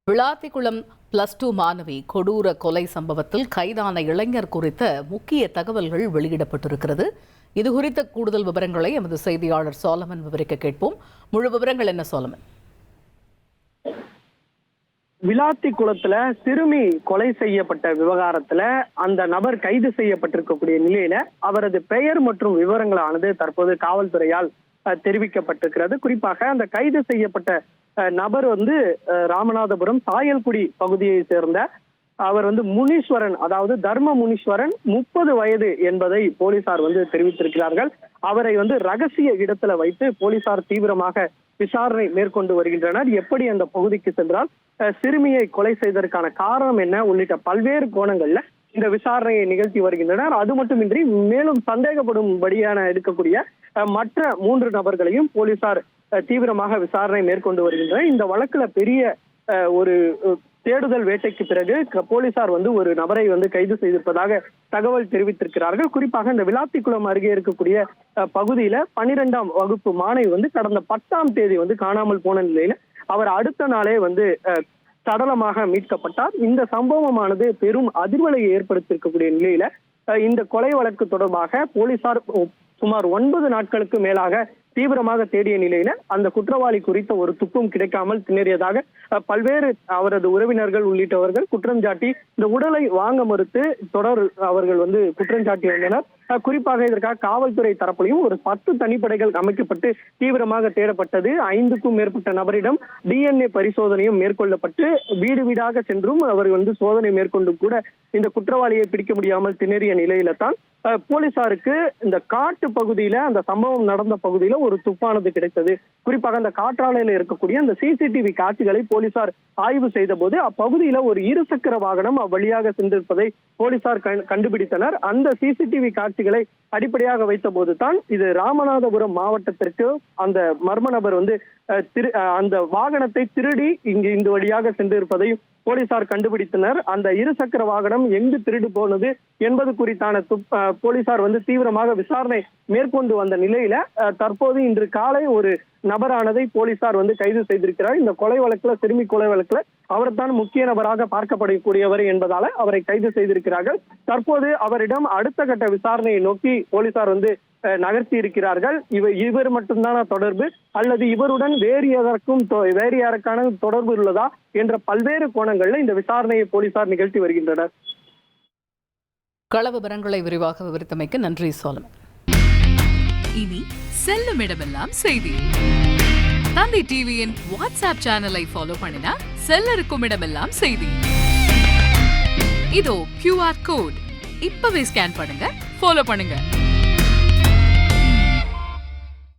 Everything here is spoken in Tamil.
விளாத்திக்குளம் +2 மாணவி கொடூர கொலை சம்பவத்தில் கைதான இளைஞர் குறித்த முக்கிய தகவல்கள் வெளியிடப்பட்டிருக்கிறது. இது குறித்த கூடுதல் விவரங்களை எமது செய்தியாளர் சோலமன் விவரிக்க கேட்போம். முழு விவரங்கள் என்ன சோலமன்? விளாத்திக்குளத்துல சிறுமி கொலை செய்யப்பட்ட விவகாரத்துல அந்த நபர் கைது செய்யப்பட்டிருக்கக்கூடிய நிலையில அவரது பெயர் மற்றும் விவரங்களானது தற்போது காவல்துறையால் தெரிவிக்கப்பட்டிருக்கிறது. குறிப்பாக அந்த கைது செய்யப்பட்ட நபர் ராமநாதபுரம் சாயல்குடி பகுதியை சேர்ந்த அவர் முனீஸ்வரன், அதாவது தர்ம முனீஸ்வரன், 30 வயது என்பதை போலீசார் தெரிவித்திருக்கிறார்கள். அவரை ரகசிய இடத்துல வைத்து போலீசார் தீவிரமாக விசாரணை மேற்கொண்டு வருகின்றனர். எப்படி அந்த பகுதிக்கு சென்றால் சிறுமியை கொலை செய்ததற்கான காரணம் என்ன உள்ளிட்ட பல்வேறு கோணங்கள்ல இந்த விசாரணையை நிகழ்த்தி வருகின்றனர். அது மட்டுமின்றி மேலும் சந்தேகப்படும்படியான இருக்கக்கூடிய மற்ற 3 நபர்களையும் போலீசார் தீவிரமாக விசாரணை மேற்கொண்டு வருகின்றனர். இந்த வழக்குல பெரிய ஒரு தேடுதல் வேட்டைக்கு பிறகு போலீசார் ஒரு நபரை கைது செய்திருப்பதாக தகவல் தெரிவித்திருக்கிறார்கள். குறிப்பாக இந்த விளாத்திக்குளம் அருகே இருக்கக்கூடிய பகுதியில 12ஆம் வகுப்பு மாணவி கடந்த 10ஆம் தேதி காணாமல் போன நிலையில அவர் அடுத்த நாளே சடலமாக மீட்கப்பட்டார். இந்த சம்பவமானது பெரும் அதிர்வலையை ஏற்படுத்தியிருக்கக்கூடிய நிலையில இந்த கொலை வழக்கு தொடர்பாக போலீசார் சுமார் 9 நாட்களுக்கு மேலாக தீவிரமாக தேடிய நிலையில அந்த குற்றவாளி குறித்த ஒரு துப்பும் கிடைக்காமல் திணறியதாக பல்வேறு அவரது உறவினர்கள் உள்ளிட்டவர்கள் குற்றம் சாட்டி இந்த உடலை வாங்க மறுத்து அவர்கள் குற்றம் சாட்டி வந்தனர். குறிப்பாக இதற்காக காவல்துறை தரப்பிலையும் ஒரு 10 தனிப்படைகள் அமைக்கப்பட்டு தீவிரமாக தேடப்பட்டது. 5க்கும் மேற்பட்ட நபரிடம் DNA பரிசோதனையும் மேற்கொள்ளப்பட்டு வீடு வீடாக சென்றும் அவர் சோதனை மேற்கொண்டு கூட இந்த குற்றவாளியை பிடிக்க முடியாமல் திணறிய நிலையில தான் போலீசாருக்கு இந்த காட்டு பகுதியில, அந்த சம்பவம் நடந்த பகுதியில ஒரு துப்பானது கிடைத்தது. குறிப்பாக அந்த காற்றாலையில இருக்கக்கூடிய அந்த CCTV காட்சிகளை போலீசார் ஆய்வு செய்த போது அப்பகுதியில ஒரு 2 சக்கர வாகனம் அவ்வழியாக சென்றிருப்பதை போலீசார் கண்டுபிடித்தனர். அந்த CCTV காட்சிகளை அடிப்படையாக வைத்த போது தான் இது ராமநாதபுரம் மாவட்டத்திற்கு அந்த மர்ம நபர் அந்த வாகனத்தை திருடி இந்த வழியாக சென்றிருப்பதை போலீசார் கண்டுபிடித்தனர். அந்த 2 சக்கர வாகனம் எங்கு திருடு போனது என்பது குறித்தான போலீசார் தீவிரமாக விசாரணை மேற்கொண்டு வந்த நிலையில தற்போது இன்று காலை ஒரு நபரானதை போலீசார் கைது செய்திருக்கிறார். இந்த கொலை வழக்குல, சிறுமி கொலை வழக்குல அவர் தான் முக்கிய நபராக பார்க்கப்படக்கூடியவர் என்பதால அவரை கைது செய்திருக்கிறார்கள். தற்போது அவரிடம் அடுத்த கட்ட விசாரணையை நோக்கி போலீசார் நகர்த்தி இருக்கிறார்கள். இவர் மட்டும்தான தொடர்பு அல்லது இவருடன் வேறு யாருக்கான தொடர்பு உள்ளதா என்ற பல்வேறு கோணங்கள்ல இந்த விசாரணையை போலீசார் நிகழ்த்தி வருகின்றனர். கள விவரங்களை விரிவாக விவரித்தமைக்கு நன்றி சோலமன். இனி செல்லும் இடமெல்லாம் செய்தி. தந்தை டிவியின் வாட்ஸ்அப் சேனலை ஃபாலோ பண்ணினா செல்ல இருக்கும் இடமெல்லாம் செய்தி. இதோ QR கோட் இப்பவே ஸ்கேன் பண்ணுங்க, ஃபாலோ பண்ணுங்க.